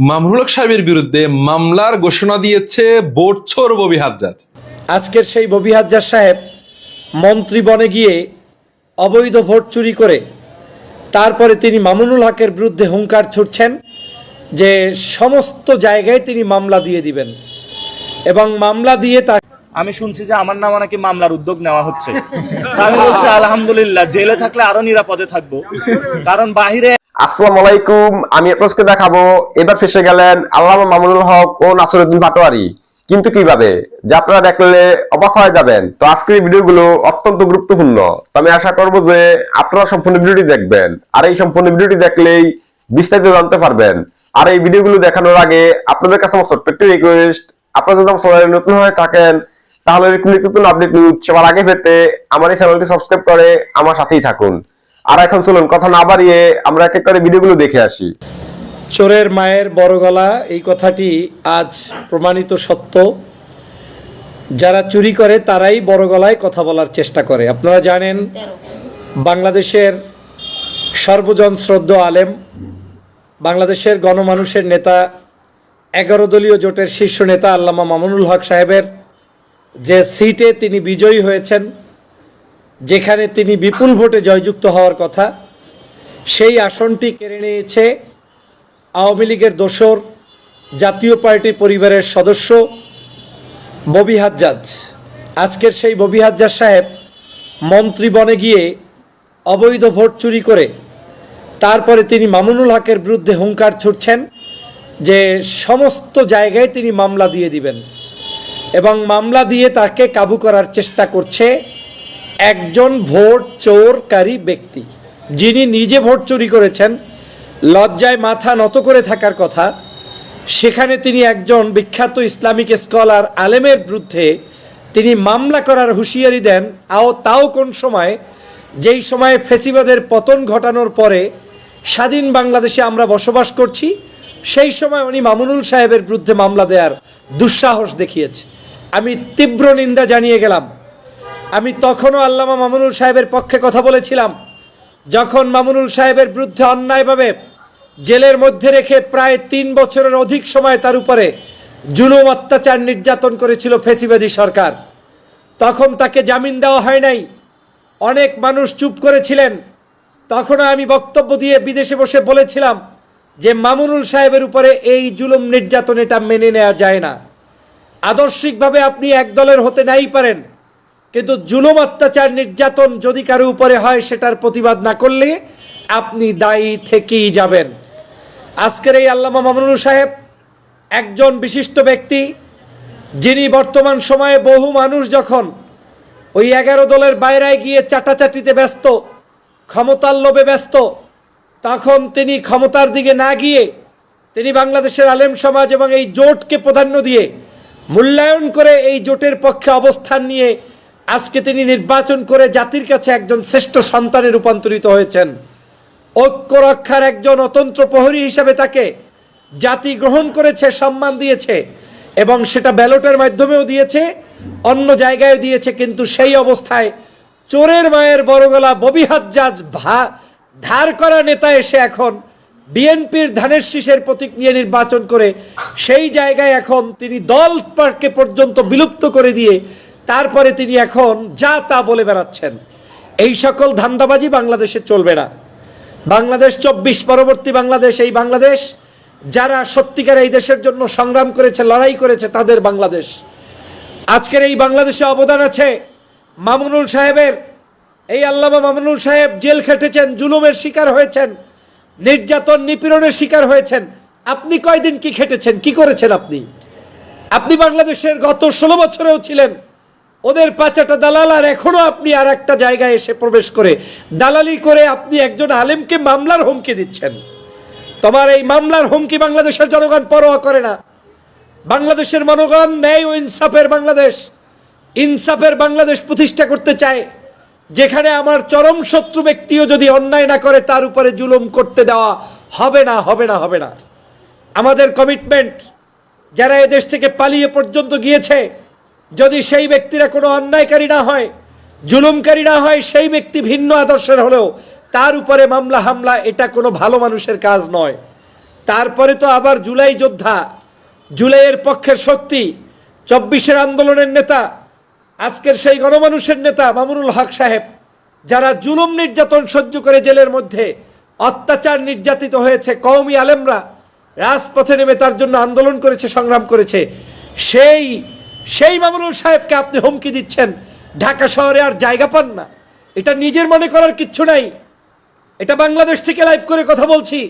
মামুনুল হক সাহেবের বিরুদ্ধে মামলার ঘোষণা দিয়েছে বোর্ডছোর ববি হাজ্জাজ। আজকের সেই ববি হাজ্জাজ সাহেব মন্ত্রী বনে গিয়ে অবৈধ ভোট চুরি করে তারপরে তিনি মামুনুল হকের বিরুদ্ধে হুঙ্কার ছুটছেন যে সমস্ত জায়গায় তিনি মামলা দিয়ে দিবেন এবং মামলা দিয়ে তা আমি শুনছি যে আমার নামে নাকি মামলার উদ্যোগ নেওয়া হচ্ছে। আমি বলছি আলহামদুলিল্লাহ, জেলে থাকলে আরো নিরাপদে থাকবো, কারণ বাহিরে। আসসালামু আলাইকুম, আমি আপনাকে দেখাবো এবার ফেসে গেলেন আল্লামা মামুনুল হক ও নাসিরউদ্দিন পাটোয়ারি, কিন্তু কিভাবে, যা আপনারা দেখলে অবাক হয়ে যাবেন। তো আজকের ভিডিওগুলো অত্যন্ত গুরুত্বপূর্ণ, তো আমি আশা করবো যে আপনারা সম্পূর্ণ ভিডিওটি দেখবেন, আর এই সম্পূর্ণ ভিডিওটি দেখলেই বিস্তারিত জানতে পারবেন। আর এই ভিডিওগুলো দেখানোর আগে আপনাদের কাছে আমার ছোট্ট একটি রিকোয়েস্ট, আপনারা যদি আমার চ্যানেলে নতুন হয়ে থাকেন তাহলে নতুন আপডেট নিউজ সবার আগে পেতে আমার এই চ্যানেলটি সাবস্ক্রাইব করে আমার সাথেই থাকুন। আর এখন চলুন কথা না বাড়িয়ে আমরা এক এক করে ভিডিওগুলো দেখে আসি। চোরের মায়ের বড় গলা, এই কথাটি আজ প্রমাণিত সত্য। যারা চুরি করে তারাই বড় গলায় কথা বলার চেষ্টা করে। আপনারা জানেন বাংলাদেশের সর্বজন শ্রদ্ধ আলেম, বাংলাদেশের গণমানুষের নেতা, 11 দলীয় জোটের শীর্ষ নেতা আল্লামা মামুনুল হক সাহেবের যে সিটে তিনি বিজয়ী হয়েছেন, যেখানে তিনি বিপুল ভোটে জয়যুক্ত হওয়ার কথা, সেই আসনটি কেড়ে নিয়েছে আওয়ামী লীগের দোসর জাতীয় পার্টি পরিবারের সদস্য ববি হাজ্জাজ। আজকের সেই ববি হাজ্জাজ সাহেব মন্ত্রী বনে গিয়ে অবৈধ ভোট চুরি করে তারপরে তিনি মামুনুল হকের বিরুদ্ধে হুঙ্কার ছুটছেন যে সমস্ত জায়গায় তিনি মামলা দিয়ে দিবেন এবং মামলা দিয়ে তাকে কাবু করার চেষ্টা করছে একজন ভোট চোরকারী ব্যক্তি, যিনি নিজে ভোট চুরি করেছেন, লজ্জায় মাথা নত করে থাকার কথা। সেখানে তিনি একজন বিখ্যাত ইসলামিক স্কলার আলেমের বিরুদ্ধে তিনি মামলা করার হুঁশিয়ারি দেন, তাও কোন সময়, যেই সময়ে ফ্যাসিবাদের পতন ঘটানোর পরে স্বাধীন বাংলাদেশে আমরা বসবাস করছি, সেই সময় উনি মামুনুল সাহেবের বিরুদ্ধে মামলা দেওয়ার দুঃসাহস দেখিয়েছে। আমি তীব্র নিন্দা জানিয়ে গেলাম। আমি তখনও আল্লামা মামুনুল সাহেবের পক্ষে কথা বলেছিলাম, যখন মামুনুল সাহেবের বিরুদ্ধে অন্যায়ভাবে জেলের মধ্যে রেখে প্রায় 3 বছরের অধিক সময় তার উপরে জুলুম, অত্যাচার, নির্যাতন করেছিল ফ্যাসিবাদী সরকার। তখন তাকে জামিন দেওয়া হয় নাই, অনেক মানুষ চুপ করেছিলেন। তখনও আমি বক্তব্য দিয়ে বিদেশে বসে বলেছিলাম যে মামুনুল সাহেবের উপরে এই জুলুম, নির্যাতন এটা মেনে নেওয়া যায় না। আদর্শিকভাবে আপনি এক দলের হতে নাই পারেন, কিন্তু জুলুম, অত্যাচার, নির্যাতন যদি কারো উপরে হয় সেটার প্রতিবাদ না করলে আপনি দায়ী থেকেই যাবেন। আজকের এই আল্লামা মামুনুল সাহেব একজন বিশিষ্ট ব্যক্তি, যিনি বর্তমান সময়ে বহু মানুষ যখন ওই 11 দলের বাইরে গিয়ে চাটাচাটিতে ব্যস্ত, ক্ষমতার লোভে ব্যস্ত, তখন তিনি ক্ষমতার দিকে না গিয়ে তিনি বাংলাদেশের আলেম সমাজ এবং এই জোটকে প্রাধান্য দিয়ে, মূল্যায়ন করে এই জোটের পক্ষে অবস্থান নিয়ে আজকে তিনি নির্বাচন করে জাতির কাছে একজন শ্রেষ্ঠ সন্তানে রূপান্তরিত হয়েছেন। ঐক্য রক্ষার একজন অতন্ত্র প্রহরী হিসাবে তাকে জাতি গ্রহণ করেছে, সম্মান দিয়েছে এবং সেটা ব্যালটের মাধ্যমেও দিয়েছে, অন্য জায়গায় দিয়েছে। কিন্তু সেই অবস্থায় চোরের মায়ের বড় গলা ববি হাজ্জাজ ধার করা নেতা এসে এখন বিএনপির ধানের শীষের প্রতীক নিয়ে নির্বাচন করে সেই জায়গায় এখন তিনি দল পার্কে পর্যন্ত বিলুপ্ত করে দিয়ে তারপরে তিনি এখন যা তা বলে বেড়াচ্ছেন। এই সকল ধান্দাবাজি বাংলাদেশে চলবে না। বাংলাদেশ 24 পরবর্তী বাংলাদেশ, এই বাংলাদেশ যারা সত্যিকার এই দেশের জন্য সংগ্রাম করেছে, লড়াই করেছে, তাদের বাংলাদেশ। আজকের এই বাংলাদেশে অবদান আছে মামুনুল সাহেবের। এই আল্লামা মামুনুল সাহেব জেল খেটেছেন, জুলুমের শিকার হয়েছেন, নির্যাতন, নিপীড়নের শিকার হয়েছেন। আপনি কয়দিন কি খেটেছেন, কি করেছেন? আপনি বাংলাদেশের গত 16 বছরেও ছিলেন ওদের পাঁচাটা দালাল, আর এখনো আপনি আর একটা জায়গায় এসে প্রবেশ করে দালালি করে আপনি একজন আলেমকে মামলার হুমকি দিচ্ছেন। তোমার এই মামলার হুমকি বাংলাদেশের জনগণ পরোয়া করে না। বাংলাদেশের জনগণ ন্যায় ও ইনসাফের বাংলাদেশ, ইনসাফের বাংলাদেশ প্রতিষ্ঠা করতে চায়, যেখানে আমার চরম শত্রু ব্যক্তিও যদি অন্যায় না করে তার উপরে জুলুম করতে দেওয়া হবে না, হবে না, হবে না। আমাদের কমিটমেন্ট, যারা এদেশ থেকে পালিয়ে পর্যন্ত গিয়েছে, যদি সেই ব্যক্তিরা কোনো অন্যায়কারী না হয়, জুলুমকারী না হয়, সেই ব্যক্তি ভিন্ন আদর্শের হলেও তার উপরে মামলা হামলা, এটা কোনো ভালো মানুষের কাজ নয়। তারপরে তো আবার জুলাই যোদ্ধা, জুলাইয়ের পক্ষের শক্তি, 24-এর আন্দোলনের নেতা, আজকের সেই গণমানুষের নেতা মামুনুল হক সাহেব, যারা জুলুম নির্যাতন সহ্য করে জেলের মধ্যে অত্যাচার নির্যাতিত হয়েছে, কওমি আলেমরা রাজপথে নেমে তার জন্য আন্দোলন করেছে, সংগ্রাম করেছে, সেই মামুনুল সাহেবকে আপনি হুমকি দিচ্ছেন ঢাকা শহরে আর জায়গা পান না। এটা নিজের মনে করার কিচ্ছু নাই। এটা বাংলাদেশ থেকে লাইভ করে কথা বলছি।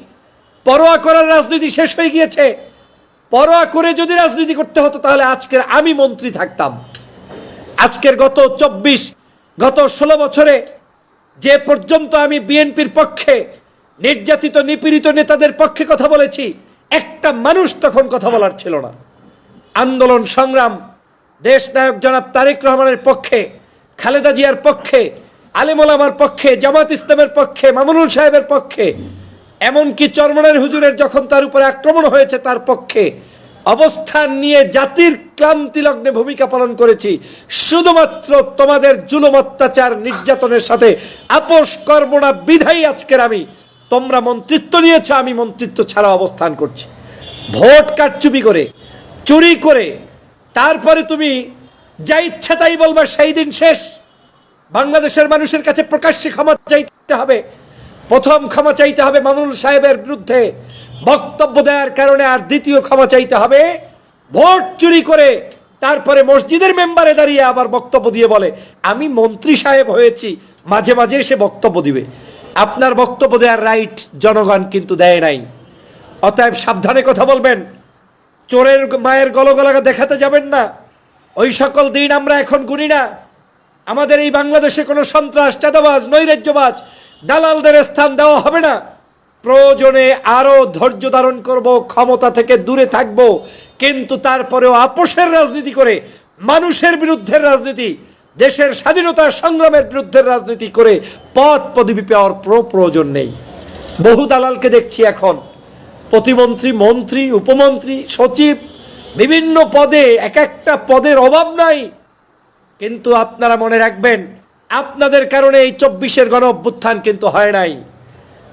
পরোয়া করার রাজনীতি শেষ হয়ে গিয়েছে। পরোয়া করে যদি রাজনীতি করতে হতো তাহলে আজকের আমি মন্ত্রী থাকতাম। আজকের গত 16 বছরে যে পর্যন্ত আমি বিএনপির পক্ষে, নির্যাতিত নিপীড়িত নেতাদের পক্ষে কথা বলেছি, একটা মানুষ তখন কথা বলার ছিল না। আন্দোলন সংগ্রাম দেশ নায়ক জনাব তারেক রহমানের পক্ষে, খালেদা জিয়ার পক্ষে, আলেম ওলামার পক্ষে, জামাত ইসলামের পক্ষে, মামুনুল সাহেবের পক্ষে, এমনকি চরমনার হুজুরের যখন তার উপরে আক্রমণ হয়েছে তার পক্ষে অবস্থান নিয়ে জাতির ক্লান্তি লগ্নে ভূমিকা পালন করেছি। শুধুমাত্র তোমাদের জুলুম অত্যাচার নির্যাতনের সাথে আপোষ করব না বিধাই আজকের আমি, তোমরা মন্ত্রিত্ব নিয়েছ, আমি মন্ত্রিত্ব ছাড়া অবস্থান করছি। ভোট কারচুপি করে, চুরি করে, তারপরে তুমি যা ইচ্ছা তাই বলবা, সেই দিন শেষ। বাংলাদেশের মানুষের কাছে প্রকাশ্যে ক্ষমা চাইতে হবে। প্রথম ক্ষমা চাইতে হবে মামুনুল সাহেবের বিরুদ্ধে বক্তব্য দেওয়ার কারণে, আর দ্বিতীয় ক্ষমা চাইতে হবে ভোট চুরি করে তারপরে মসজিদের মেম্বারে দাঁড়িয়ে আবার বক্তব্য দিয়ে বলে আমি মন্ত্রী সাহেব হয়েছি, মাঝে মাঝে এসে বক্তব্য দিবে। আপনার বক্তব্য দেওয়ার রাইট জনগণ কিন্তু দেয় নাই। অতএব সাবধানে কথা বলবেন। চোরের মায়ের গলগলা দেখাতে যাবেন না। ওই সকল দিন আমরা এখন গুনি না। আমাদের এই বাংলাদেশে কোনো সন্ত্রাস, চাঁদাবাজ, নৈরাজ্যবাজ, দালালদের স্থান দেওয়া হবে না। প্রয়োজনে আরো ধৈর্য ধারণ করব, ক্ষমতা থেকে দূরে থাকব, কিন্তু তারপরেও আপোষের রাজনীতি করে, মানুষের বিরুদ্ধে রাজনীতি, দেশের স্বাধীনতার সংগ্রামের বিরুদ্ধে রাজনীতি করে পদ পদবি পাওয়ার প্রয়োজন নেই। বহু দালালকে দেখছি এখন প্রতিমন্ত্রী, মন্ত্রী, উপমন্ত্রী, সচিব, বিভিন্ন পদে, এক একটা পদের অভাব নাই। কিন্তু আপনারা মনে রাখবেন, আপনাদের কারণে এই 24-এর গণ অভ্যুত্থান কিন্তু হয় নাই।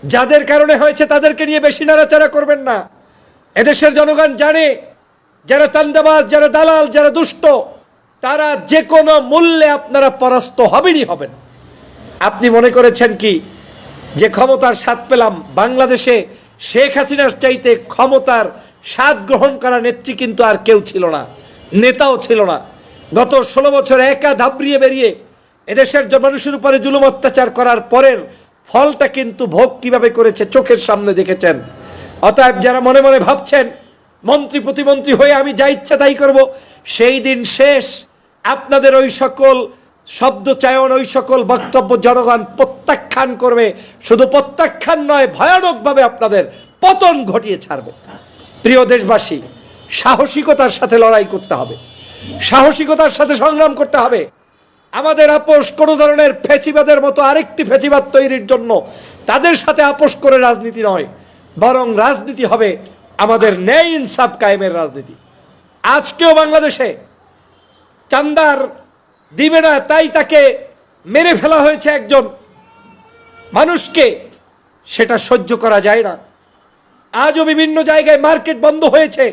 যাদের কারণে হয়েছে তাদেরকে নিয়ে বেশি নাড়াচাড়া করবেন না। এদেশের জনগণ জানে যারা তান্দাবাজ, যারা দালাল, যারা দুষ্ট, তারা যে কোনো মূল্যে আপনারা পরাস্ত হবেনই হবেন। আপনি মনে করেছেন কি যে ক্ষমতার স্বাদ পেলাম? বাংলাদেশে শেখ হাসিনার চাইতে ক্ষমতার স্বাদ গ্রহণ করা নেত্রী কিন্তু আর কেউ ছিল না, নেতাও ছিল না। গত 16 বছর একা ধাবড়িয়ে বেরিয়ে এদেশের মানুষের উপরে জুলুম অত্যাচার করার পরের ফলটা কিন্তু ভোগ কিভাবে করেছে চোখের সামনে দেখেছেন। অতএব যারা মনে মনে ভাবছেন মন্ত্রী প্রতিমন্ত্রী হয়ে আমি যা ইচ্ছা তাই করব, সেই দিন শেষ। আপনাদের ওই সকল শব্দ চায়ন, ওই সকল বক্তব্য জনগণ প্রত্যাখ্যান করবে। শুধু প্রত্যাখ্যান নয়, ভয়ানকভাবে আপনাদের পতন ঘটিয়ে ছাড়বে। প্রিয় দেশবাসী, সাহসিকতার সাথে লড়াই করতে হবে, সাহসিকতার সাথে সংগ্রাম করতে হবে। আমাদের আপোষ কোনো ধরনের ফেঁচিবাদের মতো আরেকটি ফেঁচিবাদ তৈরির জন্য তাদের সাথে আপোষ করে রাজনীতি নয়, বরং রাজনীতি হবে আমাদের ন্যায় ইনসাফ কায়েমের রাজনীতি। আজকেও বাংলাদেশে চান্দার দিবে না তাই তাকে মেরে ফেলা হয়েছে একজন মানুষকে, সেটা সহ্য করা যায় না। আজও বিভিন্ন জায়গায় মার্কেট বন্ধ হয়েছে,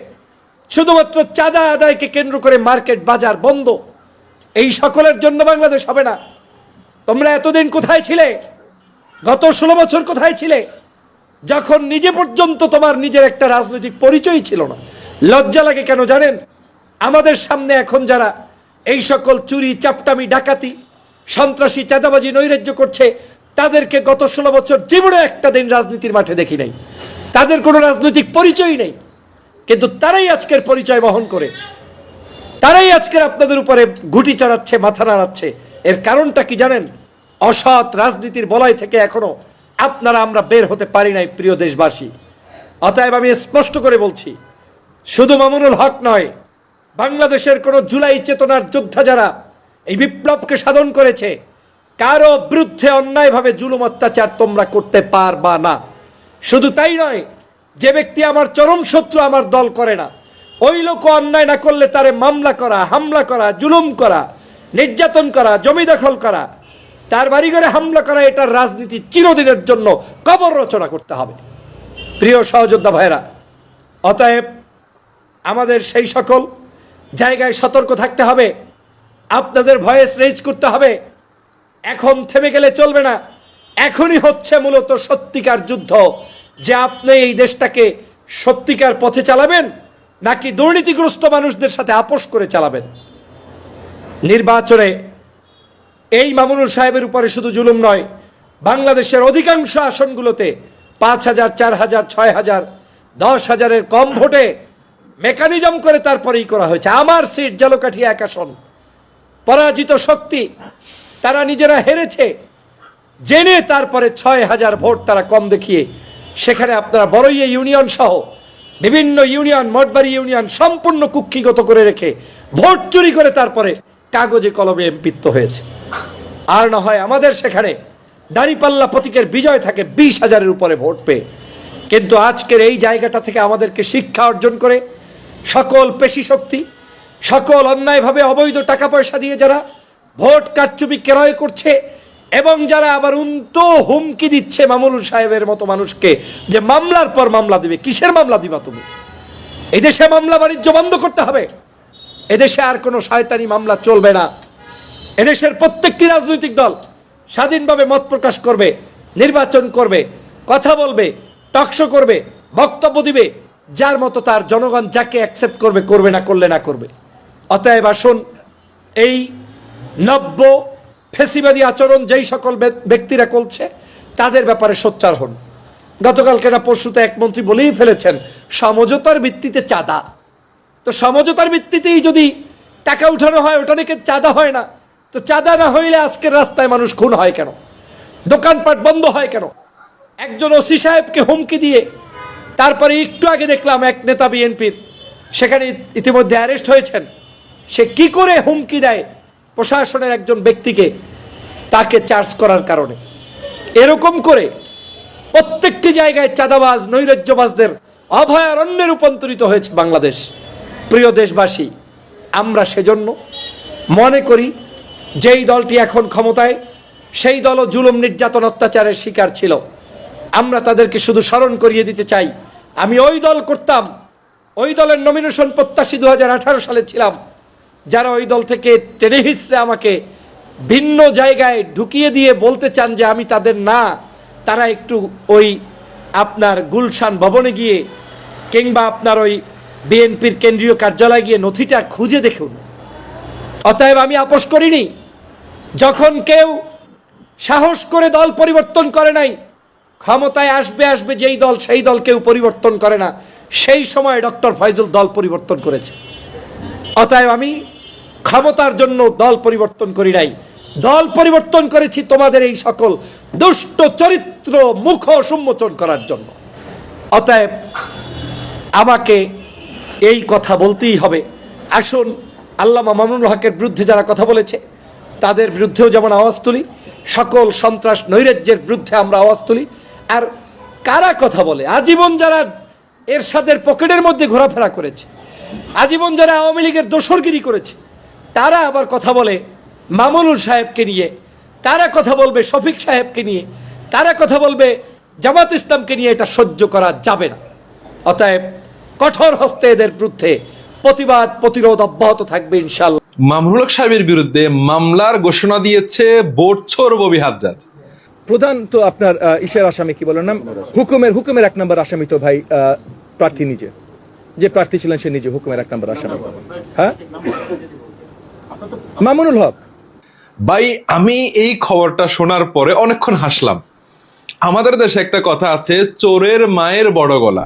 শুধুমাত্র চাঁদা আদায়কে কেন্দ্র করে মার্কেট বাজার বন্ধ। এই সকলের জন্য বাংলাদেশ হবে না। তোমরা এতদিন কোথায় ছিলে? গত 16 বছর কোথায় ছিলে, যখন নিজে পর্যন্ত তোমার নিজের একটা রাজনৈতিক পরিচয় ছিল না? লজ্জা লাগে কেন জানেন? আমাদের সামনে এখন যারা এই সকল চুরি, চাপটামি, ডাকাতি, সন্ত্রাসী, চাঁদাবাজি, নৈরাজ্য করছে, তাদেরকে গত 16 বছর জীবনে একটা দিন রাজনীতির মাঠে দেখি নাই। তাদের কোনো রাজনৈতিক পরিচয় নেই, কিন্তু তারাই আজকের পরিচয় বহন করে, তারাই আজকের আপনাদের উপরে ঘুঁটি চড়াচ্ছে, মাথা নাড়াচ্ছে। এর কারণটা কি জানেন? অসৎ রাজনীতির বলয় থেকে এখনো আমরা বের হতে পারি নাই, প্রিয় দেশবাসী। অতএব আমি স্পষ্ট করে বলছি, শুধু মামুনুল হক নয়, বাংলাদেশের কোন জুলাই চেতনার যোদ্ধা যারা এই বিপ্লবকে সাধন করেছে, কারো বিরুদ্ধে অন্যায়ভাবে জুলুম অত্যাচার তোমরা করতে পারবা না। শুধু তাই নয়, যে ব্যক্তি আমার চরম শত্রু, আমার দল করে না, ওই লোক অন্যায় না করলে তারে মামলা করা, হামলা করা, জুলুম করা, নির্যাতন করা, জমি দখল করা, তার বাড়িঘরে হামলা করা, এটার রাজনীতি চিরদিনের জন্য কবর রচনা করতে হবে। প্রিয় সহযোদ্ধা ভাইরা, অতএব আমাদের সেই সকল জায়গায় সতর্ক থাকতে হবে, আপনাদের ভয়েস রেজ করতে হবে। এখন থেমে গেলে চলবে না। এখনই হচ্ছে মূলত সত্যিকার যুদ্ধ, যে আপনি এই দেশটাকে সত্যিকার পথে চালাবেন নাকি দুর্নীতিগ্রস্ত মানুষদের সাথে আপোষ করে চালাবেন। নির্বাচনে এই মামুনুল সাহেবের উপরে শুধু জুলুম নয়, বাংলাদেশের অধিকাংশ আসনগুলোতে 5,000, 4,000, 6,000, 10,000-এর কম ভোটে মেকানিজম করে তারপরেই করা হয়েছে। আমার সিট জালকাঠিয়া 1 আসন, পরাজিত শক্তি, তারা নিজেরা হেরেছে জেনে তারপরে 6,000 ভোট তারা কম দেখিয়ে সেখানে আপনারা বড়ইয়া ইউনিয়ন সহ বিভিন্ন ইউনিয়ন, মঠবাড়ি ইউনিয়ন সম্পূর্ণ কুক্ষিগত করে রেখে ভোট চুরি করে তারপরে কাগজে কলমে এমপিত্ব হয়েছে। আর না হয় আমাদের সেখানে দাঁড়িপাল্লা প্রতীকের বিজয় থাকে 20,000-এর উপরে ভোট পেয়ে। কিন্তু আজকের এই জায়গাটা থেকে আমাদেরকে শিক্ষা অর্জন করে সকল পেশি শক্তি, সকল অন্যায়ভাবে অবৈধ টাকা পয়সা দিয়ে যারা ভোট কারচুপি ক্রয় করছে এবং যারা আবার হুমকি দিচ্ছে মামুনুল সাহেবের মতো মানুষকে যে মামলার পর মামলা দিবে। কিসের মামলা দিবা তুমি? এদেশে মামলা বাণিজ্য বন্ধ করতে হবে। এদেশে আর কোনো শয়তানি মামলা চলবে না। এদেশের প্রত্যেকটি রাজনৈতিক দল স্বাধীনভাবে মত প্রকাশ করবে, নির্বাচন করবে, কথা বলবে, টকশো করবে, বক্তব্য দিবে, যার মতো তার জনগণ যাকে অ্যাকসেপ্ট করবে করবে, না করলে না করবে। অতএব আসুন এই নব্য ফেসিবাদী আচরণ যেই সকল ব্যক্তিরা করছে তাদের ব্যাপারে সোচ্চার হন। গতকালকে না পরশুতে এক মন্ত্রী বলেই ফেলেছেন সমঝোতার ভিত্তিতে চাঁদা। তো সমঝোতার ভিত্তিতেই যদি টাকা উঠানো হয় ওটা নাকি চাঁদা হয় না। তো চাঁদা না হইলে আজকের রাস্তায় মানুষ খুন হয় কেন? দোকানপাট বন্ধ হয় কেন? একজন ওসি সাহেবকে হুমকি দিয়ে তারপরে একটু আগে দেখলাম এক নেতা বিএনপির সেখানে ইতিমধ্যে অ্যারেস্ট হয়েছেন। সে কি করে হুমকি দেয় প্রশাসনের একজন ব্যক্তিকে, তাকে চার্জ করার কারণে। এরকম করে প্রত্যেকটি জায়গায় চাঁদাবাজ, নৈরাজ্যবাজদের অভয়ারণ্যে রূপান্তরিত হয়েছে বাংলাদেশ। প্রিয় দেশবাসী, আমরা সেজন্য মনে করি যেই দলটি এখন ক্ষমতায় সেই দলও জুলুম, নির্যাতন, অত্যাচারের শিকার ছিল। আমরা তাদেরকে শুধু স্মরণ করিয়ে দিতে চাই, আমি ওই দল করতাম, ওই দলের নমিনেশন প্রত্যাশী 2018 সালে ছিলাম। যারা ওই দল থেকে টেনে হিচড়ে আমাকে ভিন্ন জায়গায় ঢুকিয়ে দিয়ে বলতে চান যে আমি তাদের না, তারা একটু ওই আপনার গুলশান ভবনে গিয়ে কিংবা আপনার ওই বিএনপির কেন্দ্রীয় কার্যালয়ে গিয়ে নথিটা খুঁজে দেখুন। অতএব আমি আপোষ করিনি। যখন কেউ সাহস করে দল পরিবর্তন করে নাই, ক্ষমতায় আসবে যেই দল সেই দল কেউ পরিবর্তন করে না, সেই সময় ডক্টর ফয়জুল দল পরিবর্তন করেছে। অতএব আমি ক্ষমতার জন্য দল পরিবর্তন করি নাই, দল পরিবর্তন করেছি তোমাদের এই সকল দুষ্ট চরিত্র মুখ উন্মোচন করার জন্য। অতএব আমাকে এই কথা বলতেই হবে। আসুন আল্লামা মামুনুল হকের বিরুদ্ধে যারা কথা বলেছে তাদের বিরুদ্ধেও যেমন আওয়াজ তুলি, সকল সন্ত্রাস নৈরাজ্যের বিরুদ্ধে আমরা আওয়াজ তুলি। আর কারা কথা বলে, আজীবন যারা এরশাদের পকেটের মধ্যে ঘোরাফেরা করেছে, আজীবন যারা আওয়ামী লীগের দোসরগিরি করেছে, তারা আবার কথা বলে মামুনুল সাহেবকে নিয়ে, তারা কথা বলবে শফিক সাহেবকে নিয়ে, তারা কথা বলবে জামাত ইসলামকে নিয়ে। এটা সহ্য করা যাবে না। অতএব কঠোর হস্তে এদের বিরুদ্ধে প্রতিবাদ, প্রতিরোধ অব্যাহত থাকবে ইনশাআল্লাহ। মামুনুল হক সাহেবের বিরুদ্ধে মামলার ঘোষণা দিয়েছে বোর্ডছর ববি হাজ্জাজ। প্রধান তো আপনার ইসের আসামি, কি বলেন নাম, হুকুমের 1 নম্বর আসামি তো ভাই প্রার্থী নিজে, যে প্রার্থী ছিলেন সে নিজে হুকুমের 1 নম্বর আসামি। হ্যাঁ, মামুনুল হক ভাই, আমি এই খবরটা শোনার পরে অনেকক্ষণ হাসলাম। আমাদের দেশে একটা কথা আছে, চোরের মায়ের বড় গলা।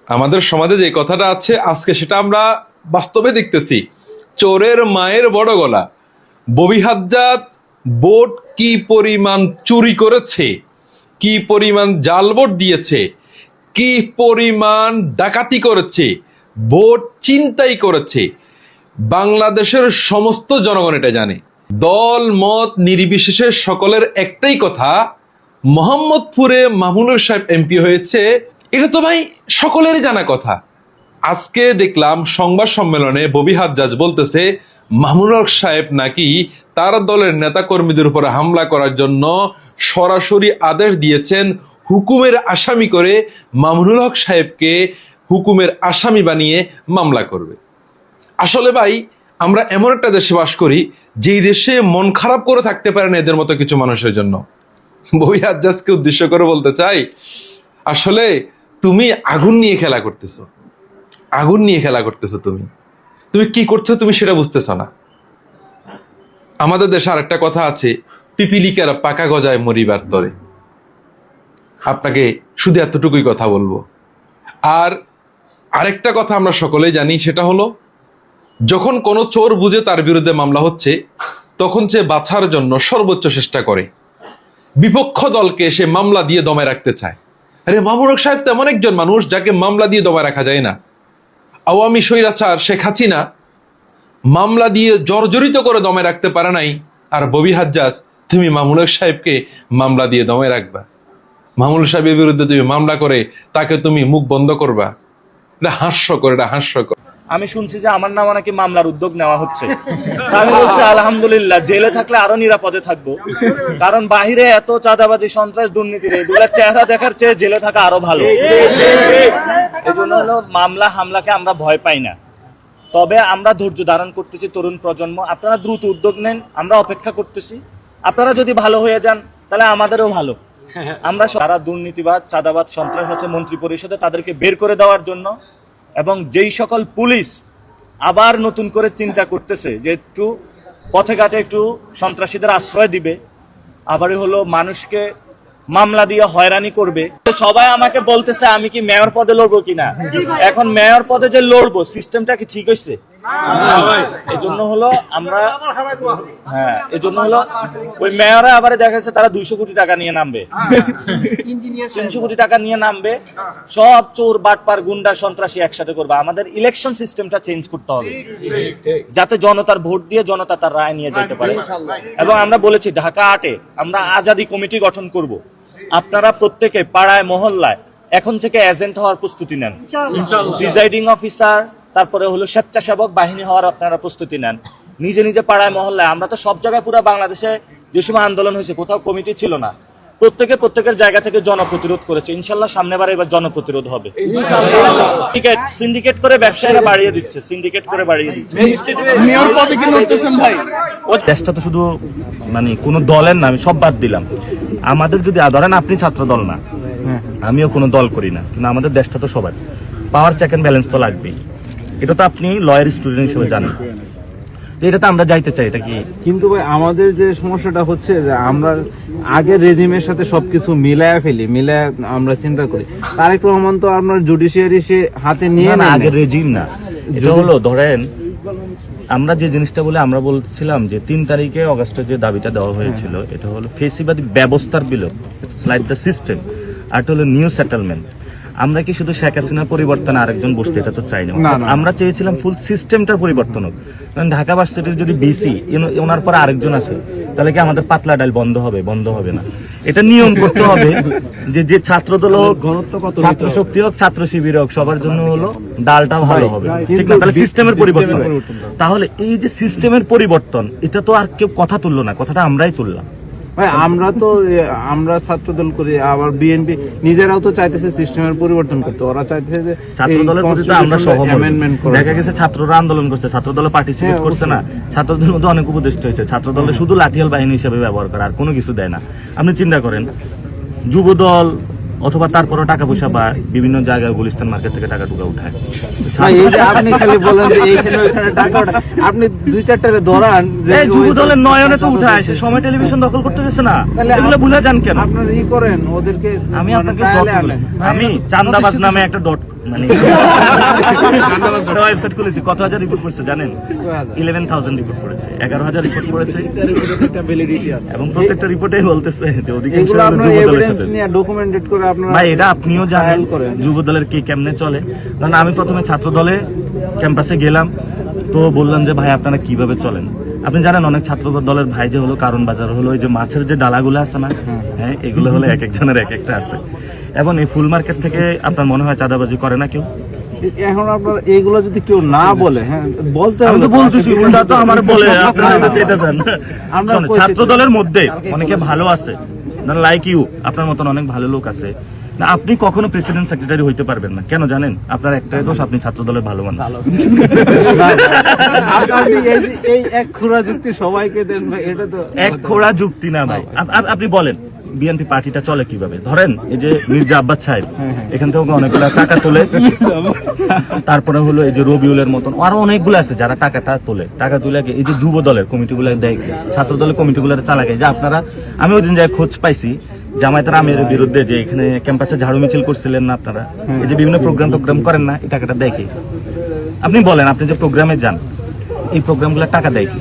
আমাদের সমাজে যে কথাটা আছে আজকে সেটা আমরা বাস্তবে দেখতেছি। চোরের মায়ের বড় গলা। ববি হাজ্জাজ ভোট কি পরিমাণ চুরি করেছে, কি পরিমাণ জাল ভোট দিয়েছে, কি পরিমাণ ডাকাতি করেছে, ভোট ছিনতাই করেছে, বাংলাদেশের সমস্ত জনগণ এটা জানে। দল মত নির্বিশেষে সকলের একটাই কথা, মোহাম্মদপুরে মামুনুল সাহেব এমপি হয়েছে, এটা তো ভাই সকলেরই জানা কথা। আজকে দেখলাম সংবাদ সম্মেলনে ববি হাজ্জাজ বলতেছে মামুনুল হক সাহেব নাকি তার দলের নেতাকর্মীদের উপরে হামলা করার জন্য সরাসরি আদেশ দিয়েছেন হুকুমের আসামি করে মামুনুল হক সাহেবকে হুকুমের আসামি বানিয়ে মামলা করবে। আসলে ভাই, আমরা এমন একটা দেশে বাস করি যেই দেশে মন খারাপ করে থাকতে পারে না এদের মতো কিছু মানুষের জন্য। ববি হাজ্জাজকে উদ্দেশ্য করে বলতে চাই, আসলে তুমি আগুন নিয়ে খেলা করতেছো, আগুন নিয়ে খেলা করতেছো। তুমি কি করছো তুমি সেটা বুঝতেছো না। আমাদের দেশে আরেকটা কথা আছে, পিপিলিকার পাকা গজায় মরিবার তরে। আপনাকে শুধু এতটুকুই কথা বলবো। আর আরেকটা কথা আমরা সকলেই জানি, সেটা হলো যখন কোনো চোর বুঝে তার বিরুদ্ধে মামলা হচ্ছে, তখন সে বাঁচার জন্য সর্বোচ্চ চেষ্টা করে, বিপক্ষ দলকে সে মামলা দিয়ে দমায় রাখতে চায়। আরে মামুনুল হক সাহেব তেমন একজন মানুষ যাকে মামলা দিয়ে দমায় রাখা যায় না। আওয়ামী স্বৈরাচার শেখ হাসিনা মামলা দিয়ে জর্জরিত করে দমায় রাখতে পারে নাই, আর ববি হাজ্জাজ তুমি মামুনুল হক সাহেবকে মামলা দিয়ে দমায় রাখবা? মামুনুল সাহেবের বিরুদ্ধে তুমি মামলা করে তাকে তুমি মুখ বন্ধ করবা? এটা হাস্যকর, এটা হাস্যকর। আমি শুনছি যে আমার নামে নাকি মামলার উদ্যোগ নেওয়া হচ্ছে। তা আমি বলছি আলহামদুলিল্লাহ, জেলে থাকলে আরো নিরাপদে থাকবো। কারণ বাহিরে এত চাঁদাবাজি, সন্ত্রাস, দুর্নীতির এগুলোর চেহারা দেখার চেয়ে জেলে থাকা আরো ভালো। এই জন্য হলো মামলা হামলাকে আমরা ভয় পাই না। তবে আমরা ধৈর্য ধারণ করতেছি, তরুণ প্রজন্ম আপনারা দ্রুত উদ্যোগ নেন, আমরা অপেক্ষা করতেছি। আপনারা যদি ভালো হয়ে যান তাহলে আমাদেরও ভালো। আমরা যারা দুর্নীতিবাদ, চাঁদাবাদ, সন্ত্রাস আছে মন্ত্রী পরিষদে, তাদেরকে বের করে দেওয়ার জন্য, এবং যেই সকল পুলিশ আবার নতুন করে চিন্তা করতেছে যে একটু পথে ঘাটে একটু সন্ত্রাসীদের আশ্রয় দিবে, আবারই হলো মানুষকে মামলা দিয়ে হয়রানি করবে, সবাই আমাকে বলতেছে আমি কি মেয়র পদে লড়বো কিনা। এখন মেয়র পদে যে লড়বো, সিস্টেমটা কি ঠিক হয়েছে? এজন্য হলো আমরা এজন্য হলো ওই মেয়রে আবার দেখা যাচ্ছে তারা 200 কোটি টাকা নিয়ে নামবে, 300 কোটি টাকা নিয়ে নামবে, সব চোর বাটপার গুন্ডা সন্ত্রাসী একসাথে করবে। আমাদের ইলেকশন সিস্টেমটা চেঞ্জ করতে হবে, যাতে জনতার ভোট দিয়ে জনতা তার রায় নিয়ে যেতে পারে। এবং আমরা বলেছি ঢাকা 8-এ আমরা আজাদি কমিটি গঠন করব। আপনারা প্রত্যেকে পাড়ায় মহল্লায় এখন থেকে এজেন্ট হওয়ার প্রস্তুতি নেন, প্রিজাইডিং অফিসার, তারপরে হলো স্বেচ্ছাসেবক বাহিনী হওয়ার আপনারা প্রস্তুতি নেন। নিজে নিজে পাড়ায় মহল্লায়, আমরা তো সব জায়গায় পুরো বাংলাদেশে যে সময় আন্দোলন হয়েছে কোথাও কমিটি ছিল না, প্রত্যেকের জায়গা থেকে জনপ্রতিরোধ করেছে। ইনশাল্লাহ সামনেবার এবার জনপ্রতিরোধ হবে। সিন্ডিকেট করে ব্যবসায়ীরা বাড়িয়ে দিচ্ছে, সিন্ডিকেট করে বাড়িয়ে দিচ্ছে। মেয়র পদে কি লড়তেছেন ভাই? দেশটা তো শুধু মানে কোনো দলের না, আমি সব বাদ দিলাম। আমাদের যদি ধরেন আপনি ছাত্র দল না, আমিও কোনো দল করি না, কিন্তু আমাদের দেশটা তো সবার, পাওয়ার চেক এন্ড ব্যালেন্স তো লাগবেই। এটা তো আপনি লয়ার স্টুডেন্ট হিসেবে জানেন। তো এটা তো আমরা যাইতে চাই, এটা কি? কিন্তু ভাই আমাদের যে সমস্যাটা হচ্ছে যে আমরা আগের রেজিমের সাথে সবকিছু মিলায়া ফেলি, মিলায়া আমরা চিন্তা করি। তারেক রহমান তো আপনার জুডিশিয়ারি সে হাতে নিয়ে না, আগের রেজিম না, এটা হলো ধরেন আমরা যে জিনিসটা বলে আমরা বলছিলাম যে 3 তারিখে অগাস্টে যে দাবিটা দেওয়া হয়েছিল, এটা হলো ফেসিবাদী ব্যবস্থার বিলোপ, স্লাইড দ্য সিস্টেম, আর এটা হলো নিউ সেটেলমেন্ট। আমরা কি শুধু শেখ হাসিনার পরিবর্তন আরেকজন বসতে, এটা তো চাই না। আমরা চেয়েছিলাম ফুল সিস্টেমটার পরিবর্তন হোক। কারণ ঢাকা ভার্সিটির যদি বিসি ওনার পর আরেকজন আসে, তাহলে কি আমাদের পাতলা ডাল বন্ধ হবে? বন্ধ হবে না। এটা নিয়ম করতে হবে যে ছাত্র দল হোক, ছাত্র শক্তি হোক, ছাত্র শিবির হোক, সবার জন্য হলো ডালটা ভালো হবে, ঠিক না? তাহলে সিস্টেমের পরিবর্তন। তাহলে এই যে সিস্টেমের পরিবর্তন, এটা তো আর কেউ কথা তুললো না, কথাটা আমরাই তুললাম। ভাই আমরা ছাত্র দল করি, আবার বিএনপি নিজেরাও তো চাইতেছে সিস্টেমের পরিবর্তন করতে। ওরা চাইতেছে যে ছাত্র দলের প্রতি তো আমরা সহমত। দেখা গেছে ছাত্ররা আন্দোলন করছে, ছাত্র দলে পার্টিসিপেট করছে না, ছাত্রদের মধ্যে অনেক উপদেষ্টা হয়েছে। ছাত্র দলে শুধু লাঠিয়াল বাহিনী হিসেবে ব্যবহার করে, আর কোনো কিছু দেয় না। আপনি চিন্তা করেন, যুব দল অথবা তারপরে টাকা পয়সা বা বিভিন্ন জায়গায় গুলিস্তান মার্কেট থেকে টাকা টুকা উঠায়। এই যে আপনি খালি বলেন যে এইখানে ওইখানে টাকা ওঠে, আপনি 2-4টারে ধরান যে যুব দলের নয়নে তো উঠায়, সে সময় টেলিভিশন দখল করতে গেছে না, এগুলো ভুলে যান কেন? আপনার করেন ওদেরকে। আমি আপনাকে আমি চান্দাবাজ নামে একটা মানে ওয়েবসাইট খুলেছি, কত হাজার রিপোর্ট পড়ছে জানেন? 11,000 রিপোর্ট পড়েছে, 11,000 রিপোর্ট পড়েছে, এবং প্রত্যেকটা রিপোর্টে বলতেছে যে অধিকাংশ যুবদলের সাথে ডকুমেন্টেড করে আপনারা। ভাই এটা আপনিও জানেন যুবদলের কি কেমনে চলে। কারণ আমি প্রথমে ছাত্র দলে ক্যাম্পাসে গেলাম, তো বললাম যে ভাই আপনারা কিভাবে চলেন। আপনি জানেন অনেক ছাত্র দলের ভাই যে হলো কারণ বাজার হলো ওই যে মাছের যে ডালাগুলো আছে না, হ্যাঁ, এগুলো হলো এক একজনের এক একটা আছে। এবং এই ফুল মার্কেট থেকে আপনার মনে হয় চাঁদাবাজি করে না কেউ? এখন আপনার এইগুলো যদি কেউ না বলে, হ্যাঁ বলতে আমি তো বলতেছি, উল্টা তো আমার বলে আপনারা চাইতেছেন। ছাত্র দলের মধ্যে অনেকে ভালো আছে, লাইক ইউ, আপনার মতন অনেক ভালো লোক আছে, না, আপনি কখনো প্রেসিডেন্ট সেক্রেটারি হইতে পারবেন না, কেন জানেন? আপনার একটাই দোষ, আপনি ছাত্র দলের ভালো মানুষ। আপনি এই এক খোঁড়া যুক্তি সবাইকে দেন ভাই, এটা তো এক খোড়া যুক্তি না ভাই। আপনি বলেন বিএনপি পার্টিটা চলে কিভাবে? ধরেন এই যে মির্জা আব্বাস সাহেব এখান থেকে অনেকগুলো টাকা তোলে, তারপরে হলো এই যে রবিউলের মতন আরো অনেকগুলো আছে যারা টাকাটা তোলে, টাকা তুলে এই যে যুব দলের কমিটিগুলো দেয়, ছাত্র দলের কমিটিগুলো চালাকে, যে আপনারা, আমি ওই দিন যাই খোঁজ পাইছি জামায়াতের আমিরের বিরুদ্ধে যে এখানে ক্যাম্পাসে ঝাড়ু মিছিল করছিলেন না আপনারা, এই যে বিভিন্ন প্রোগ্রাম করেন না, এই টাকাটা দেয় কি? আপনি বলেন, আপনি যে প্রোগ্রামে যান এই প্রোগ্রামগুলো টাকা দেয় কি?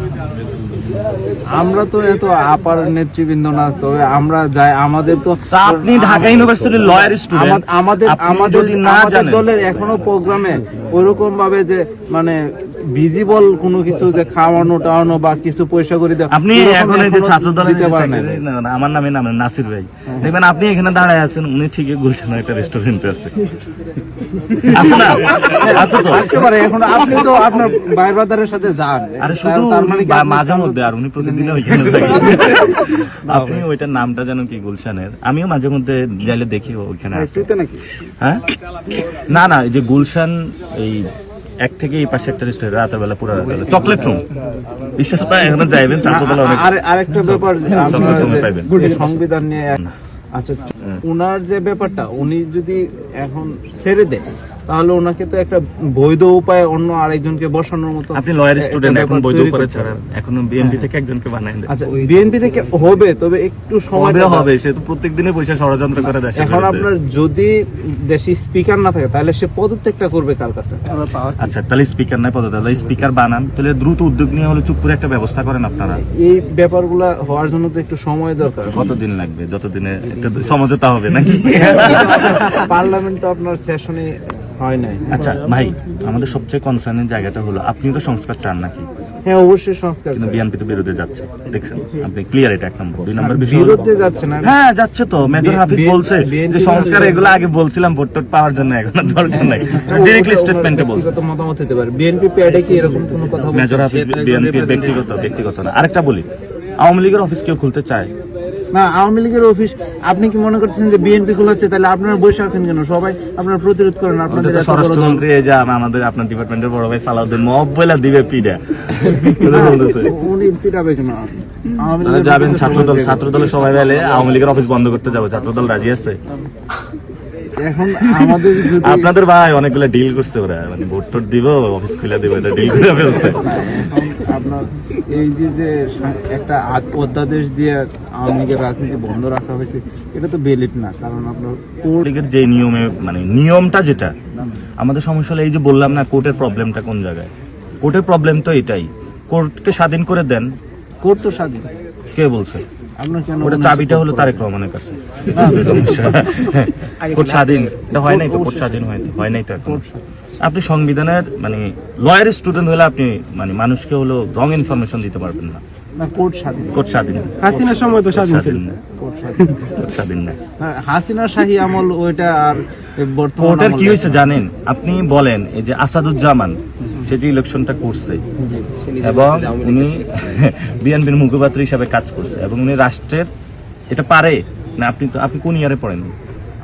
আমরা তো এত আপার নেতৃবৃন্দ না, তবে আমরা যাই, আমাদের তো তা আপনি ঢাকা ইউনিভার্সিটির লয়ার স্টুডেন্ট, আমাদের যদি না জানেন দলের এখনো প্রোগ্রামে ওইরকম ভাবে যে মানে ভিজিবল কোনো কিছু যে খাওয়ানো টাওয়ানো বা কিছু পয়সা করে দেওয়া, আপনি এখন এই যে ছাত্র দলের আমার নামে নাসির ভাই, দেখবেন আপনি এখানে দাঁড়ায় আছেন, উনি ঠিকই গুলশানের একটা রেস্টুরেন্টে আছে, আছে না? আছে তো, থাকতে পারে। এখন আপনি তো আপনার ভাই ব্রাদারের সাথে যান, আরে শুধু তার মানে কি মাঝে মধ্যে, আর উনি প্রতিদিন ওইখানে থাকে। আপনি ওইটার নামটা জানেন কি? গুলশানের। আমিও মাঝে মধ্যে যাইলে দেখি ওইখানে আছে। হ্যাঁ, না না, এই যে গুলশান এই এক থেকে এই পাশে একটা রেস্টুরেন্ট, রাতের বেলা পুরো চকলেট রুম, বিশ্বাস পায় এখন যাইবেন ছাত্র দল অনেক আরেকটা ব্যাপার যে আপনারা চকলেট রুমে পাইবেন। যে সংবিধান নিয়ে আচ্ছা, উনার যে ব্যাপারটা, উনি যদি এখন ছেড়ে দেয় তাহলে ওনাকে তো একটা বৈধ উপায়ে অন্য আরেকজনকে বসানোর মতো। আপনি লয়ার স্টুডেন্ট, একটা এখন ব্যাপার বৈধ তৈরি করে করতে ছাড়া হবে। এখনো বিএনপি থেকে একজনকে বানায় দেন। আচ্ছা, বিএনপি থেকে হবে, তবে একটু সময় হবে, সে তো প্রত্যেকদিনই পয়সা ষড়যন্ত্র করে দেশে। এখন আপনার যদি দেশে স্পিকার না থাকে তাহলে সে পদত্যাগটা করবে কার কাছে? আচ্ছা, তাহলে স্পিকার নাই পদে, তাহলে স্পিকার বানান, তাহলে দ্রুত উদ্যোগ নিয়ে হলে চুপ করে একটা ব্যবস্থা করেন আপনারা। এই ব্যাপারগুলা হওয়ার জন্য তো একটু সময় দরকার। কতদিন লাগবে? যতদিনে একটা সমঝোতা হবে নাকি? পার্লামেন্ট তো আপনার সেশনে হয় নাই। আচ্ছা ভাই, আমাদের সবচেয়ে কনসার্নের জায়গাটা হলো, আপনি তো সংস্কার চান নাকি? হ্যাঁ, অবশ্যই সংস্কার কিন্তু চাই। বিএনপি তো বিরোধে যাচ্ছে, দেখছেন আপনি, ক্লিয়ার। এটা এক নম্বর। দুই নম্বর বিষয় হলো- বিরুদ্ধে যাচ্ছে না। হ্যাঁ যাচ্ছে তো, মেজর হাফিজ বলছে BNP যে সংস্কার এগুলো আগে বলছিলাম ভোট টোট পাওয়ার জন্য, এখন আর দরকার নাই, ডিরেক্টলি স্টেটমেন্টে বলছে। ব্যক্তিগত মতামত হতে পারে। বিএনপি প্যাডে কি এরকম কোনো কথা বলছে? মেজর হাফিজ বিএনপির ব্যক্তিগত না। আরেকটা বলি, আওয়ামী লীগের অফিস কেউ খুলতে চায় না, আওয়ামী লীগের অফিস আপনি কি মনে করছেন যে বিএনপি খোলাচ্ছে? তাহলে আপনারা বসে আছেন কেন? সবাই আপনারা প্রতিরোধ করেন। আপনাদের আমাদের তো এত বড় দল। স্বরাষ্ট্রমন্ত্রী এই যে আমাদের আপনার ডিপার্টমেন্টের বড় ভাই সালাউদ্দিন মব বলে দিবে পিডা বলতেছে। উনি পিটাবে কেন? আওয়ামী তাহলে লীগের যাবেন বিরুদ্ধে ছাত্র দলের সবাই মিলে আওয়ামী লীগের অফিস বন্ধ করতে যাবো, ছাত্র দল রাজি আছে? এখন আমাদের যদি আপনাদের ভাই অনেকগুলো ডিল করছে ওরা, মানে ভোট টোট দিব, অফিস খুলে দিব, এটা ডিল করে ফেলছে। এখন আপনার এই যে একটা অধ্যাদেশ দিয়ে আওয়ামী লীগের রাজনীতি বন্ধ রাখা হয়েছে, এটা তো বেলিট না। কারণ আপনার কোর্ট লীগের যে নিয়মে, মানে নিয়মটা যেটা আমাদের সমস্যা হলো, এই যে বললাম না কোর্টের প্রবলেমটা কোন জায়গায়, কোর্টের প্রবলেম তো এটাই, কোর্টকে স্বাধীন করে দেন। কোর্ট তো স্বাধীন, কে বলছে? আপনার কেন ওটা চাবিটা হলো তারেক রহমানের কাছে। কোর্ট স্বাধীন, এটা হয় নাই তো, কোর্ট স্বাধীন হয় নাই তো এখন। আপনি সংবিধানের মানে লয়ার স্টুডেন্ট হলে আপনি মানে মানুষকে হলো রং ইনফরমেশন দিতে পারবেন না। না, কোর্ট স্বাধীন। কোর্ট স্বাধীন, হাসিনার সময় তো স্বাধীন ছিল। না, কোর্ট স্বাধীন। কোর্ট স্বাধীন না। হ্যাঁ, হাসিনার শাহী আমল ওইটা, আর বর্তমান কোর্টের কি আমলে- হয়েছে জানেন? আপনি বলেন, এই যে আসাদুজ্জামান সে যে ইলেকশনটা করছে এবং উনি বিএনপির মুখপাত্র হিসাবে কাজ করছে এবং উনি রাষ্ট্রের এটা পারে না। আপনি কোন ইয়ারে পড়েন?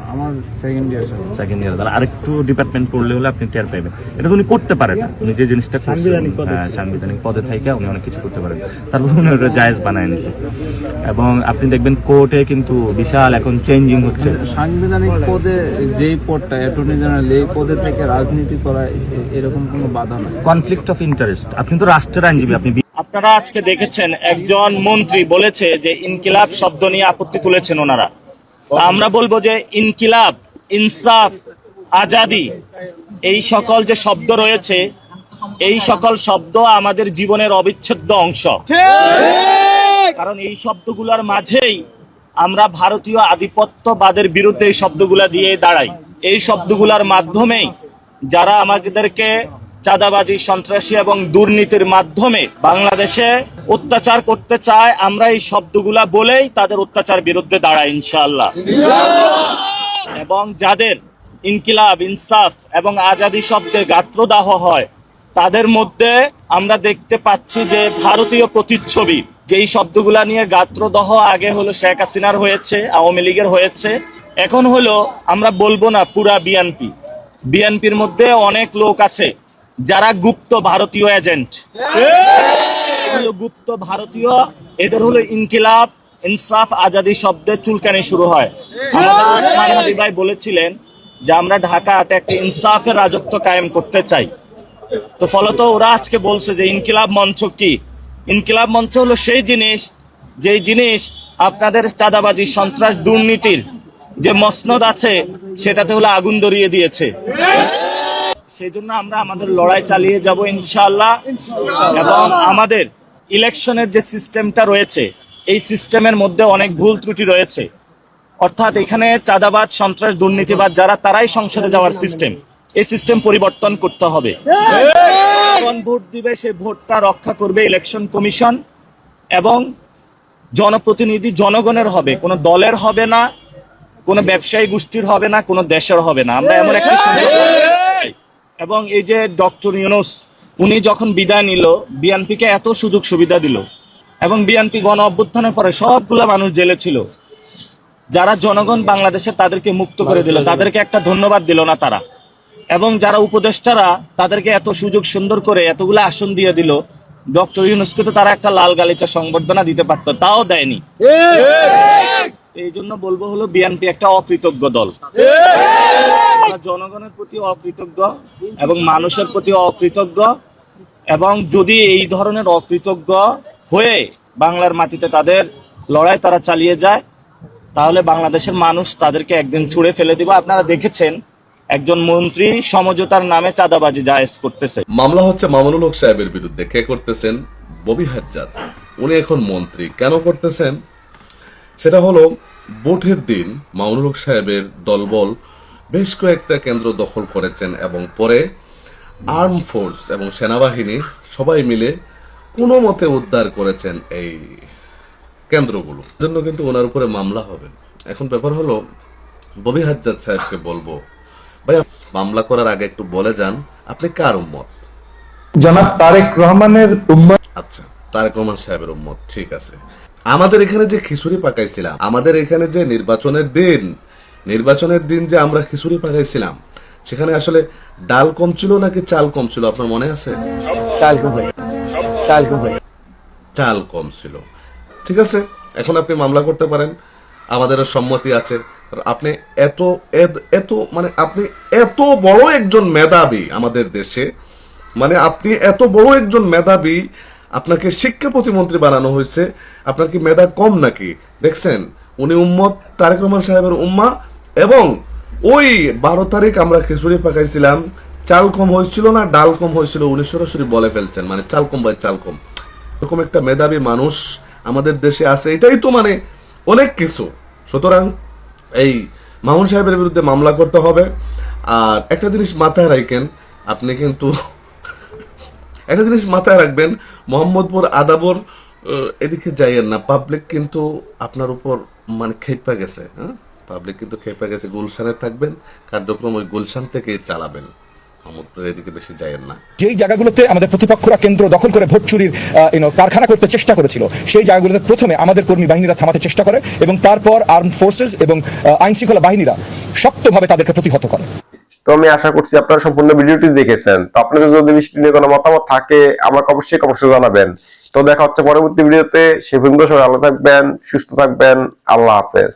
আমার সেকেন্ড ইয়ার সেকেন্ড ইয়ারে। তাহলে আরেকটু ডিপার্টমেন্ট পড়লে হলে আপনি টের পাবেন। এটা তো উনি করতে পারে না, উনি যে জিনিসটা করছে, হ্যাঁ, সাংবিধানিক পদে থেকে উনি অনেক কিছু করতে পারেন, তারপর উনি ওটা জায়েজ বানায় নিছে। এবং আপনি দেখবেন কোর্টে কিন্তু বিশাল এখন চেঞ্জিং হচ্ছে। সাংবিধানিক পদে যেই পদটা অ্যাটর্নি জেনারেল, এই পদে থেকে রাজনীতি করা এরকম কোনো বাধা নাই। কনফ্লিক্ট অফ ইন্টারেস্ট, আপনি তো রাষ্ট্রের আইনজীবী, আপনি আপনারা আজকে দেখেছেন একজন মন্ত্রী বলেছে যে ইনকিলাব শব্দ নিয়ে আপত্তি তুলেছেন ওনারা। তা আমরা বলবো যে ইনকিলাব, ইনসাফ, আজাদি, এই সকল যে শব্দ রয়েছে, এই সকল শব্দ আমাদের জীবনের অবিচ্ছেদ্য অংশ। কারণ এই শব্দগুলোর মাঝেই আমরা ভারতীয় আধিপত্যবাদের বিরুদ্ধে এই শব্দগুলা দিয়ে দাঁড়াই। এই শব্দগুলোর মাধ্যমেই যারা আমাদেরকে চাঁদাবাজি, সন্ত্রাসী এবং দুর্নীতির মাধ্যমে বাংলাদেশে অত্যাচার করতে চায়, আমরা এই শব্দগুলা বলেই তাদের অত্যাচার বিরুদ্ধে দাঁড়াই ইনশাআল্লাহ। এবং যাদের ইনকিলাব, ইনসাফ এবং আজাদি শব্দে গাত্রদাহ হয়, তাদের মধ্যে আমরা দেখতে পাচ্ছি যে ভারতীয় প্রতিচ্ছবি, যেই শব্দগুলা নিয়ে গাত্রদাহ আগে হলো শেখ হাসিনার হয়েছে, আওয়ামী লীগের হয়েছে, এখন হলো আমরা বলবো না পুরা বিএনপির মধ্যে অনেক লোক আছে যারা গুপ্ত ভারতীয় এজেন্ট, গুপ্ত ভারতীয়, এদের হলো ইনকিলাব ইনসাফ আজাদি শব্দে চুলকানি শুরু হয়। আমাদের ওসমান হাদি ভাই বলেছিলেন যে আমরা ঢাকাতে একটা ইনসাফের রাজত্ব কায়েম করতে চাই। তো ফলত ওরা আজকে বলছে যে ইনকিলাব মঞ্চ কি? ইনকিলাব মঞ্চ হলো সেই জিনিস, যেই জিনিস আপনাদের চাঁদাবাজি সন্ত্রাস দুর্নীতির যে মসনদ আছে সেটাতে হলো আগুন ধরিয়ে দিয়েছে। সেই জন্য আমরা আমাদের লড়াই চালিয়ে যাব ইনশাআল্লাহ। এবং আমাদের ইলেকশনের যে সিস্টেমটা রয়েছে এই সিস্টেমের মধ্যে অনেক ভুল ত্রুটি রয়েছে। অর্থাৎ এখানে চাঁদাবাজ সন্ত্রাস দুর্নীতিবাদ যারা, তারাই সংসদে যাওয়ার সিস্টেম, এই সিস্টেম পরিবর্তন করতে হবে। জনগণ ভোট দিবে, সেই ভোটটা রক্ষা করবে ইলেকশন কমিশন এবং জনপ্রতিনিধি জনগণের হবে, কোনো দলের হবে না, কোনো ব্যবসায়ী গোষ্ঠীর হবে না, কোনো দেশের হবে না। আমরা এমন একটা এবং এই যে ডক্টর ইউনূস উনি যখন বিদায় নিল, বিএনপিকে এত সুযোগ সুবিধা দিল এবং বিএনপি গণ অভ্যুত্থানের পরে সবগুলা মানুষ জেলে ছিল, যারা জনগণ বাংলাদেশে তাদেরকে মুক্ত করে দিল, তাদেরকে একটা ধন্যবাদ দিল না তারা। এবং যারা উপদেষ্টারা তাদেরকে এত সুযোগ সুন্দর করে এতগুলো আসন দিয়ে দিল, ডক্টর ইউনূসকে তো তারা একটা লাল গালিচা সংবর্ধনা দিতে পারতো, তাও দেয়নি। এই জন্য বলবো হলো বিএনপি একটা অকৃতজ্ঞ দল, জনগণের প্রতি অকৃতজ্ঞ এবং মানুষের প্রতি অকৃতজ্ঞ। এবং যদি এই ধরনের অকৃতজ্ঞ হয়ে বাংলার মাটিতে তাদের লড়াই তারা চালিয়ে যায়, তাহলে বাংলাদেশের মানুষ তাদেরকে একদিন ছুঁড়ে ফেলে দিবে। আপনারা দেখেছেন একজন মন্ত্রী সমঝোতার নামে চাঁদাবাজি জায়েজ করতেছে। মামলা হচ্ছে মামুনুল হক সাহেবের বিরুদ্ধে। কে করতেছেন? ববি হাজ্জাদ। উনি এখন মন্ত্রী। কেন করতেছেন? সেটা হলো ভোটের দিন মামুনুল হক সাহেবের দলবল বেশ কয়েকটা কেন্দ্র দখল করেছেন এবং পরে আর্ম ফোর্স এবং সেনাবাহিনী সবাই মিলে কোনো মতে উদ্ধার করেছেন এই কেন্দ্রগুলো, জন্য কিন্তু ওনার উপরে মামলা হবে। এখন ব্যাপার হলো ববি হাজ্জাদ সাহেবকে বলবো, ভাই মামলা করার আগে একটু বলে যান আপনি কার উম্মত? জনাব তারেক রহমানের উম্মত। আচ্ছা, তারেক রহমান সাহেবের উম্মত, ঠিক আছে। আমাদের এখানে যে খিচুড়ি পাকাইছিলাম, আমাদের এখানে যে নির্বাচনের দিন যে আমরা খিচুড়ি পাকাইছিলাম, সেখানে আসলে ডাল কম ছিল নাকি চাল কম ছিল আপনার মনে আছে? চাল কম ছিল। ঠিক আছে, এখন আপনি মামলা করতে পারেন, আমাদের সম্মতি আছে। আপনি আপনি এত বড় একজন মেধাবী আমাদের দেশে, আপনি এত বড় একজন মেধাবী, আপনাকে শিক্ষা প্রতিমন্ত্রী বানানো হয়েছে, আপনার কি মেধা কম নাকি? দেখছেন, উনি উম্মত তারেক রহমান সাহেবের উম্মা। এবং ওই 12 তারিখ আমরা খিচুড়ি পাকাইছিলাম, চাল কম হয়েছিল না ডাল কম হয়েছিল, উনি সরাসরি বলে ফেলছেন, চাল কম ভাই চাল কম। এরকম একটা মেধাবী মানুষ আমাদের দেশে আছে, এটাই তো অনেক কিছু। সুতরাং এই মামুন সাহেবের বিরুদ্ধে মামলা করতে হবে। আর একটা জিনিস মাথায় রাখেন, আপনি কিন্তু একটা জিনিস মাথায় রাখবেন, মোহাম্মদপুর আদাবর এদিকে যাইয়েন না, পাবলিক কিন্তু আপনার উপর খেপা গেছে। হ্যাঁ, পাবলিক কিন্তু খেপা গেছে। গুলশানে থাকবেন, কার্যক্রম ওই গুলশান থেকে চালাবেন, মোহাম্মদপুরের এদিকে বেশি যাইয়েন না। যেই জায়গাগুলোতে আমাদের প্রতিপক্ষরা কেন্দ্র দখল করে ভোট চুরির কারখানা করতে চেষ্টা করেছিল, সেই জায়গাগুলোতে প্রথমে আমাদের কর্মী বাহিনীরা থামাতে চেষ্টা করে এবং তারপর আর্ম ফোর্সেস এবং আইন শৃঙ্খলা বাহিনীরা শক্তভাবে তাদেরকে প্রতিহত করে। তো আমি আশা করছি আপনারা সম্পূর্ণ ভিডিওটি দেখেছেন। তো আপনাদের যদি বিষয়টি নিয়ে কোনো মতামত থাকে আমাকে অবশ্যই কমেন্টে জানাবেন। তো দেখা হচ্ছে পরবর্তী ভিডিওতে। সে পর্যন্ত সবাই ভালো থাকবেন, সুস্থ থাকবেন। আল্লাহ হাফেজ।